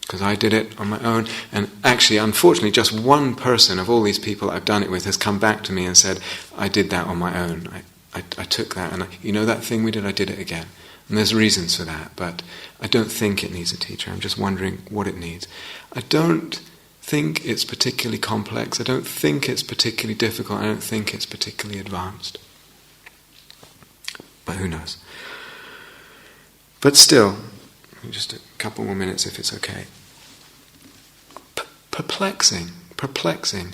Because I did it on my own, and actually, unfortunately, just one person of all these people I've done it with has come back to me and said, I did that on my own. I took that, and you know that thing we did, I did it again. And there's reasons for that, but I don't think it needs a teacher. I'm just wondering what it needs. I don't think it's particularly complex. I don't think it's particularly difficult. I don't think it's particularly advanced. But who knows? But still, just a couple more minutes if it's okay. Perplexing,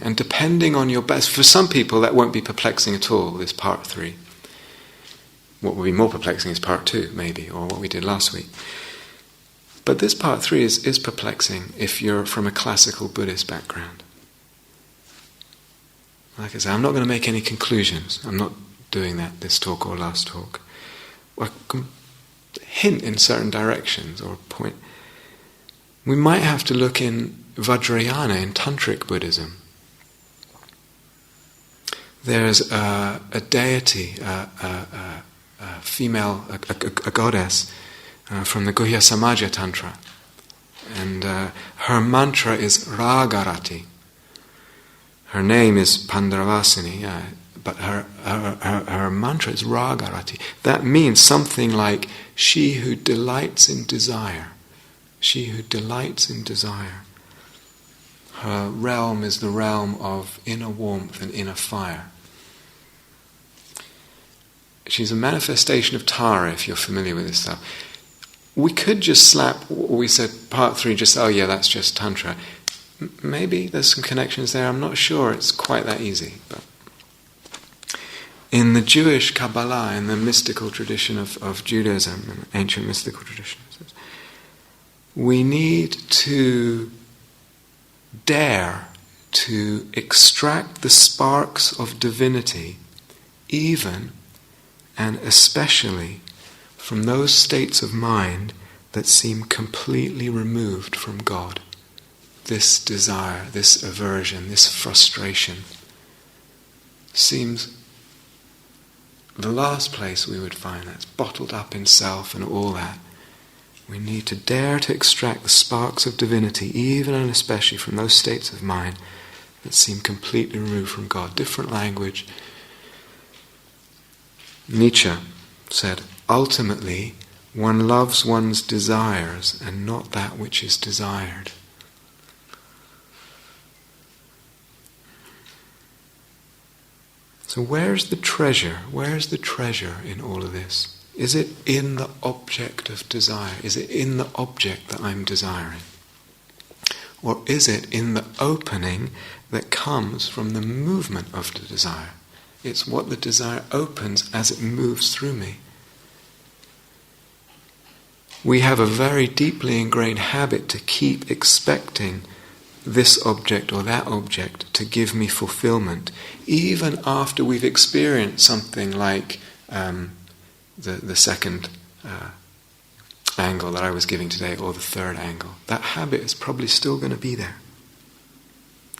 and depending on your best. For some people that won't be perplexing at all, this part 3. What will be more perplexing is part 2, maybe, or what we did last week. But this part 3 is perplexing if you're from a classical Buddhist background. Like I say, I'm not going to make any conclusions. I'm not doing that this talk or last talk. I can hint in certain directions or point. We might have to look in Vajrayana, in Tantric Buddhism. There's a deity, a female, a goddess from the Guhya Samaja Tantra. And her mantra is Ragarati. Her name is Pandravasini, but her mantra is Ragarati. That means something like, she who delights in desire. She who delights in desire. Her realm is the realm of inner warmth and inner fire. She's a manifestation of Tara, if you're familiar with this stuff. We could just slap, we said part 3, just, oh yeah, that's just Tantra. Maybe there's some connections there, I'm not sure it's quite that easy. But in the Jewish Kabbalah, in the mystical tradition of Judaism, an ancient mystical tradition, we need to dare to extract the sparks of divinity, even and especially from those states of mind that seem completely removed from God. This desire, this aversion, this frustration seems the last place we would find that's bottled up in self and all that. We need to dare to extract the sparks of divinity, even and especially from those states of mind that seem completely removed from God. Different language. Nietzsche said, ultimately, one loves one's desires and not that which is desired. So where's the treasure? Where's the treasure in all of this? Is it in the object of desire? Is it in the object that I'm desiring? Or is it in the opening that comes from the movement of the desire? It's what the desire opens as it moves through me. We have a very deeply ingrained habit to keep expecting this object or that object to give me fulfillment, even after we've experienced something like the second angle that I was giving today, or the third angle. That habit is probably still going to be there.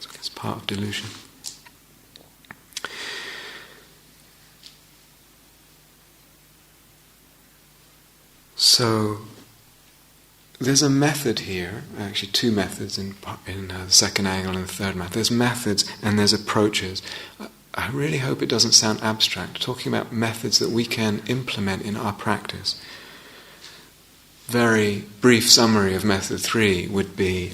So it's part of delusion. So there's a method here, actually two methods in the second angle and the third method. There's methods and there's approaches. I really hope it doesn't sound abstract, talking about methods that we can implement in our practice. Very brief summary of method 3 would be,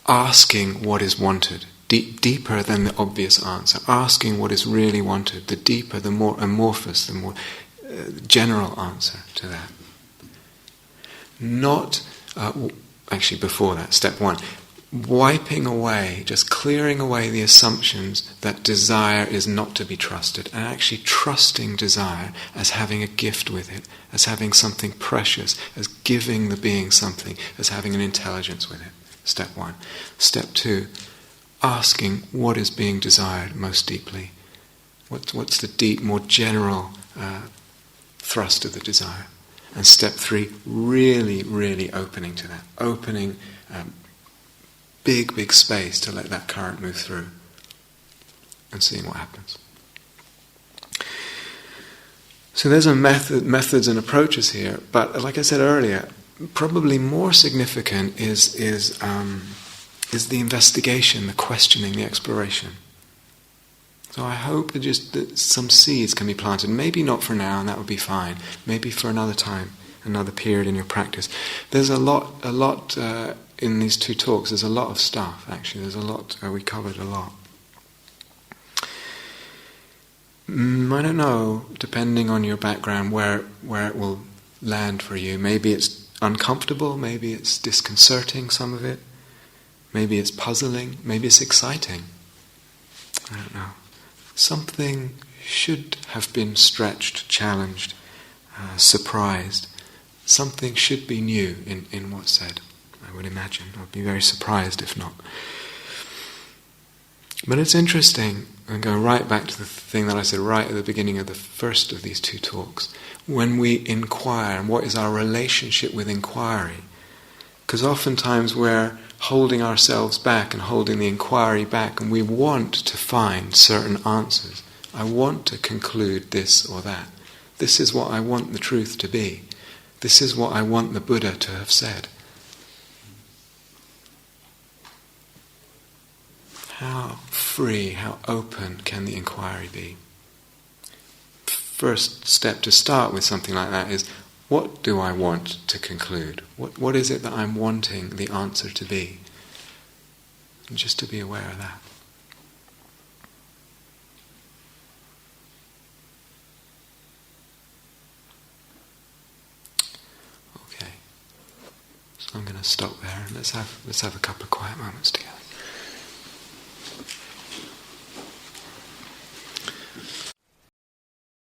asking what is wanted, deeper than the obvious answer. Asking what is really wanted, the deeper, the more amorphous, the more general answer to that. Not, actually before that, step 1, wiping away, just clearing away the assumptions that desire is not to be trusted, and actually trusting desire as having a gift with it, as having something precious, as giving the being something, as having an intelligence with it. Step 1. Step 2, asking what is being desired most deeply. What's the deep, more general thrust of the desire? And step 3, really, really opening to that. Opening big space to let that current move through. And seeing what happens. So there's methods and approaches here, but like I said earlier, probably more significant is the investigation, the questioning, the exploration. So I hope that some seeds can be planted. Maybe not for now, and that would be fine. Maybe for another time, another period in your practice. There's a lot in these two talks. There's a lot of stuff. Actually, there's a lot. We covered a lot. I don't know, depending on your background, where it will land for you. Maybe it's uncomfortable. Maybe it's disconcerting. Some of it. Maybe it's puzzling. Maybe it's exciting. I don't know. Something should have been stretched, challenged, surprised. Something should be new in what's said, I would imagine. I'd be very surprised if not. But it's interesting, and going right back to the thing that I said right at the beginning of the first of these two talks, when we inquire, and what is our relationship with inquiry? Because oftentimes we're holding ourselves back and holding the inquiry back, and we want to find certain answers. I want to conclude this or that. This is what I want the truth to be. This is what I want the Buddha to have said. How free, how open can the inquiry be? First step to start with something like that is, what do I want to conclude? What is it that I'm wanting the answer to be? And just to be aware of that. Okay. So I'm going to stop there and let's have a couple of quiet moments.